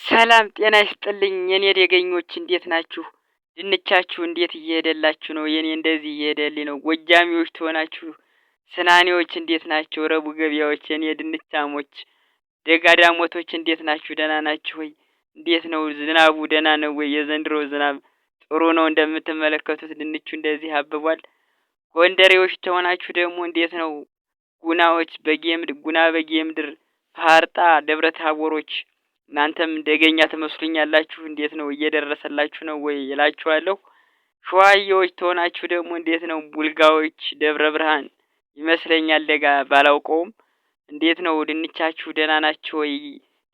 ሰላም ጤና ይስጥልኝ የኔ ደገኞች እንዴት ናችሁ? ድንቻችሁ እንዴት እየሄደላችሁ ነው? የኔ እንደዚህ እየሄደልኝ ነው። ጎጃሚዎች ትሆናችሁ ስናኔዎች እንዴት ናቸው? ረቡ ገበያዎች የኔ ድንቻሞች ደጋዳሞቶች እንዴት ናችሁ? ደህና ናችሁ ወይ? እንዴት ነው ዝናቡ ደህና ነው ወይ? የዘንድሮ ዝናብ ጥሩ ነው? እንደምትመለከቱት ድንቹ እንደዚህ አብቧል። ጎንደሬዎች ትሆናችሁ ደግሞ እንዴት ነው? ጉናዎች ጉና በጌምድር ፋርጣ ደብረ ታቦሮች እናንተም ደገኛ ትመስሉኛላችሁ። እንዴት ነው እየደረሰላችሁ ነው ወይ እላችኋለሁ። ሸዋዬዎች ትሆናችሁ ደግሞ እንዴት ነው? ቡልጋዎች ደብረ ብርሃን ይመስለኛል ደጋ ባላውቀውም እንዴት ነው ድንቻችሁ ደህና ናችሁ ወይ?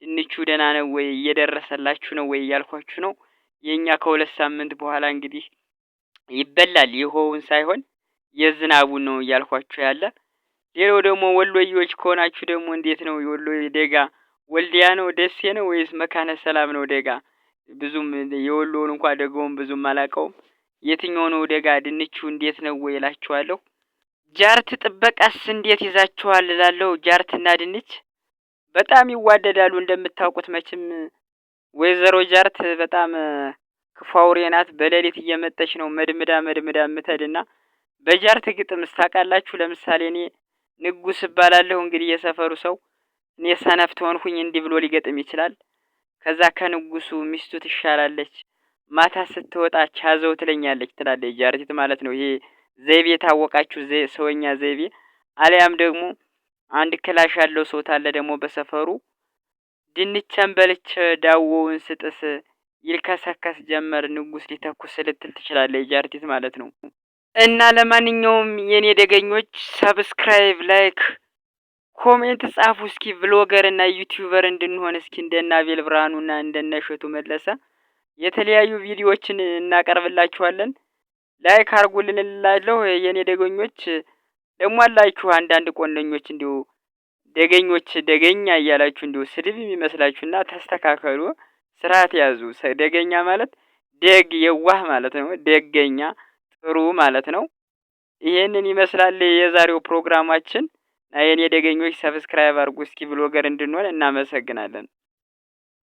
ድንቹ ደህና ነው ወይ? እየደረሰላችሁ ነው ወይ እያልኳችሁ ነው። የኛ ከሁለት ሳምንት በኋላ እንግዲህ ይበላል። ይኸውን ሳይሆን የዝናቡን ነው እያልኳችሁ ያለ። ሌላው ደግሞ ወሎዬዎች ከሆናችሁ ደግሞ እንዴት ነው የወሎ ደጋ ወልዲያ ነው ደሴ ነው ወይስ መካነ ሰላም ነው ደጋ? ብዙም የወሎውን እንኳን ደጋውን ብዙም አላውቀውም። የትኛው ነው ደጋ? ድንቹ እንዴት ነው ወይ እላችኋለሁ። ጃርት ጥበቃስ እንዴት ይዛችኋል እላለሁ። ጃርትና ድንች በጣም ይዋደዳሉ እንደምታውቁት መቼም ወይዘሮ ጃርት በጣም ክፉ አውሬ ናት። በሌሊት እየመጠች ነው መድምዳ ምተድና በጃርት ግጥም ታውቃላችሁ። ለምሳሌ እኔ ንጉስ እባላለሁ እንግዲህ የሰፈሩ ሰው እኔ ሰነፍ ተሆንኩኝ እንዲህ ብሎ ሊገጥም ይችላል። ከዛ ከንጉሱ ሚስቱ ትሻላለች ማታ ስትወጣ ቻዘው ትለኛለች ትላለች ጃርቲት ማለት ነው። ይሄ ዘይቤ ታወቃችሁ ሰውኛ ዘይቤ። አሊያም ደግሞ አንድ ክላሽ ያለው ሰው ታለ ደግሞ በሰፈሩ ድንቸን በልቼ ዳዎውን ስጥስ ይልከሰከስ ጀመር ንጉስ ሊተኩስ ልትል ትችላለች ጃርቲት ማለት ነው። እና ለማንኛውም የኔ ደገኞች ሰብስክራይብ፣ ላይክ፣ ኮሜንት ጻፉ እስኪ ቭሎገር እና ዩቲዩበር እንድንሆን እስኪ እንደና አቤል ብርሃኑና እንደነ እሸቱ መለሰ የተለያዩ ቪዲዮዎችን እናቀርብላችኋለን። ላይክ አርጉልን እላለሁ የኔ ደገኞች። ደግሞ አላችሁ አንዳንድ ቆንደኞች እንዲሁ ደገኞች ደገኛ እያላችሁ እንዲሁ ስድብ የሚመስላችሁና ተስተካከሉ፣ ስርዓት ያዙ። ደገኛ ማለት ደግ የዋህ ማለት ነው። ደገኛ ጥሩ ማለት ነው። ይሄንን ይመስላል የዛሬው ፕሮግራማችን። የኔ ደገኞች ሰብስክራይብ አርጉ እስኪ ቭሎገር እንድንሆን እናመሰግናለን።